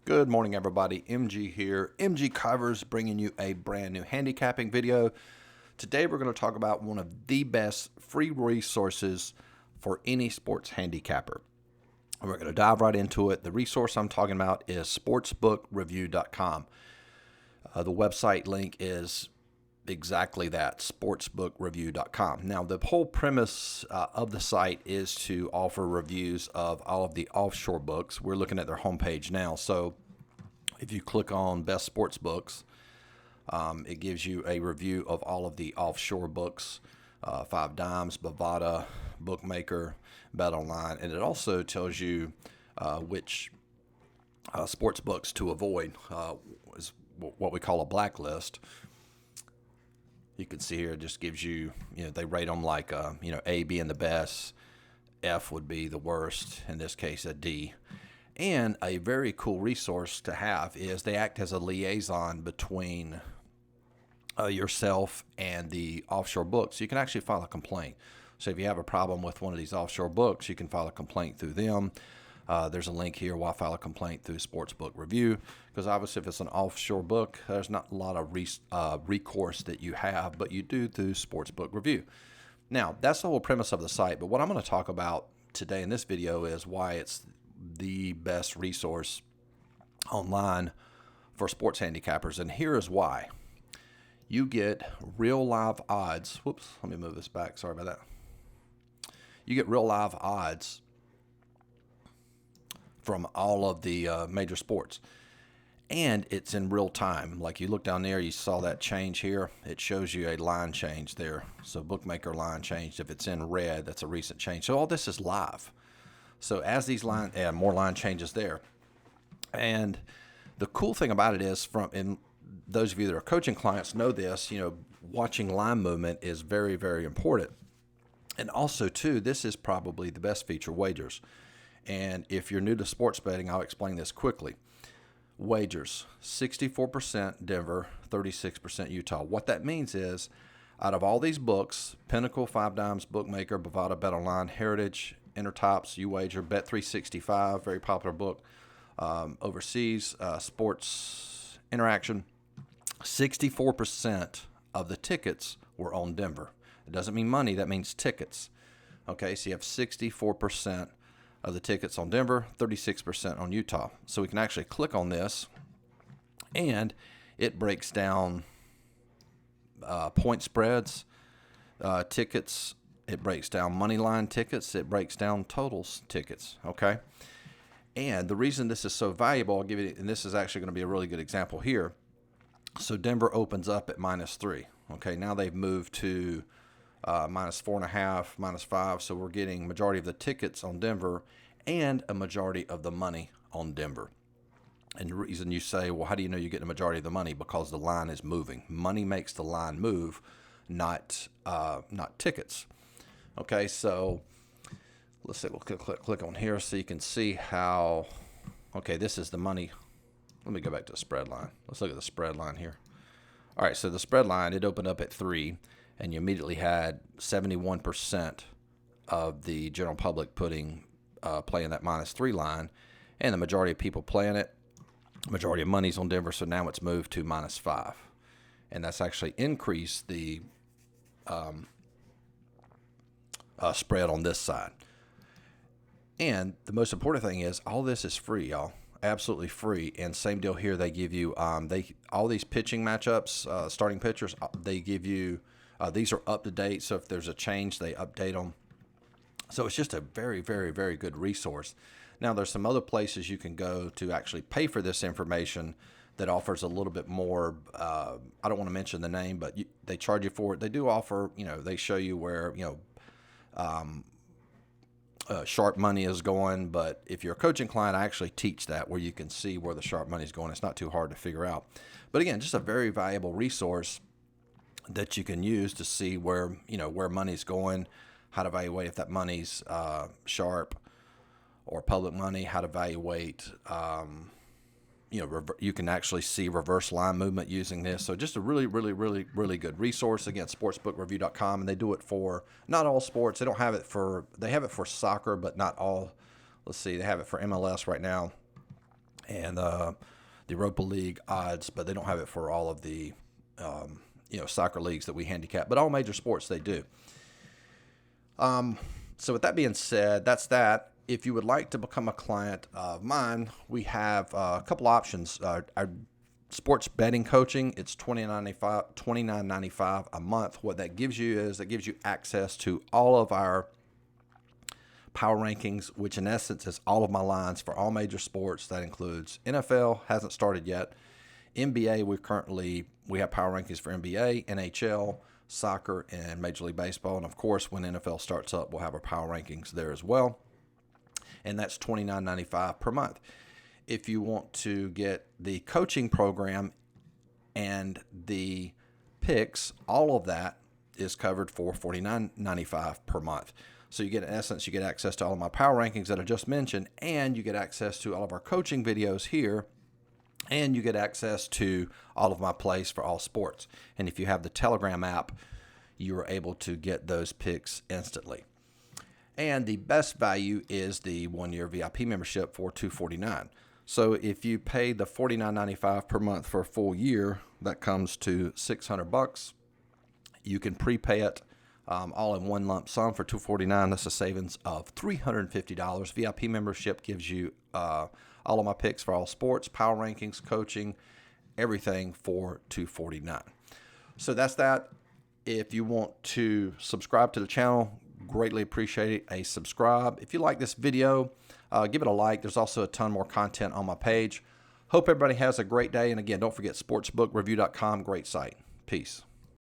Good morning, everybody. MG here. MGCovers bringing you a brand new handicapping video. Today we're going to talk about one of the best free resources for any sports handicapper. We're going to dive right into it. The resource I'm talking about is sportsbookreviewcom. The website link is exactly that, sportsbookreviewcom. Now, the whole premise of the site is to offer reviews of all of the offshore books. We're looking at their homepage now. So if you click on Best Sports Books, it gives you a review of all of the offshore books, Five Dimes, Bovada, Bookmaker, Bet Online, and it also tells you which sports books to avoid, is what we call a blacklist. You can see here it just gives you, they rate them like, A being the best, F would be the worst, in this case a D. And a very cool resource to have is they act as a liaison between yourself and the offshore books. You can actually file a complaint. So if you have a problem with one of these offshore books, you can file a complaint through them. There's a link here, why file a complaint through Sportsbook Review, because obviously if it's an offshore book, there's not a lot of recourse that you have, but you do through Sportsbook Review. Now, that's the whole premise of the site, but what I'm going to talk about today in this video is why it's the best resource online for sports handicappers, and here is why. You get real live odds. Whoops, let me move this back. Sorry about that. You get real live odds from all of the major sports, and it's in real time. Like you look down there, you saw that change here. It shows you a line change there. So bookmaker line changed. If it's in red, that's a recent change. So all this is live. So as these more line changes there. And the cool thing about it is, and those of you that are coaching clients know this, watching line movement is very, very important. And also too, this is probably the best feature, wagers. And if you're new to sports betting, I'll explain this quickly. Wagers, 64% Denver, 36% Utah. What that means is, out of all these books, Pinnacle, Five Dimes, Bookmaker, Bovada, Bet Online, Heritage, Intertops, UWager, Bet365, very popular book, overseas, Sports Interaction, 64% of the tickets were on Denver. It doesn't mean money, that means tickets. Okay, so you have 64% of the tickets on Denver, 36% on Utah. So we can actually click on this, and it breaks down point spreads, tickets. It breaks down money line tickets. It breaks down totals tickets. Okay, and the reason this is so valuable, I'll give you, and this is actually going to be a really good example here. So Denver opens up at -3. Okay, now they've moved to -4.5, -5. So we're getting majority of the tickets on Denver and a majority of the money on Denver. And the reason you say, well, how do you know you're getting a majority of the money? Because the line is moving. Money makes the line move, not tickets. Okay, so let's say we'll click on here so you can see how. Okay, this is the money. Let me go back to the spread line. Let's look at the spread line here. All right, so the spread line, it opened up at 3. And you immediately had 71% of the general public playing that -3 line, and the majority of people playing it, majority of money's on Denver, so now it's moved to -5. And that's actually increased the spread on this side. And the most important thing is, all this is free, y'all. Absolutely free. And same deal here. They give you all these pitching matchups, starting pitchers, they give you. These are up to date, so if there's a change, they update them. So it's just a very, very, very good resource. Now, there's some other places you can go to actually pay for this information that offers a little bit more. I don't want to mention the name, but they charge you for it. They do offer, they show you where, sharp money is going. But if you're a coaching client, I actually teach that, where you can see where the sharp money is going. It's not too hard to figure out. But again, just a very valuable resource that you can use to see where money's going, how to evaluate if that money's sharp or public money, how to evaluate, you can actually see reverse line movement using this. So just a really, really, really, really good resource. Again, sportsbookreviewcom, and they do it for not all sports. They have it for soccer, but not all. Let's see, they have it for MLS right now. and the Europa League odds, but they don't have it for all of the soccer leagues that we handicap. But all major sports they do. So with that being said, that's that. If you would like to become a client of mine, we have a couple options. Our sports betting coaching, it's $29.95 a month. What that gives you is it gives you access to all of our power rankings, which in essence is all of my lines for all major sports. That includes NFL, hasn't started yet. NBA, we have power rankings for NBA, NHL, soccer, and Major League Baseball. And of course, when NFL starts up, we'll have our power rankings there as well. And that's $29.95 per month. If you want to get the coaching program and the picks, all of that is covered for $49.95 per month. So you get, in essence, you get access to all of my power rankings that I just mentioned, and you get access to all of our coaching videos here, and you get access to all of my plays for all sports. And if you have the Telegram app, you are able to get those picks instantly. And the best value is the 1-year VIP membership for $249. So if you pay the $49.95 per month for a full year, that comes to $600. You can prepay it all in one lump sum for $249. That's a savings of $350. VIP membership gives you all of my picks for all sports, power rankings, coaching, everything for $249. So that's that. If you want to subscribe to the channel, greatly appreciate it. A subscribe. If you like this video, give it a like. There's also a ton more content on my page. Hope everybody has a great day. And again, don't forget sportsbookreviewcom, great site. Peace.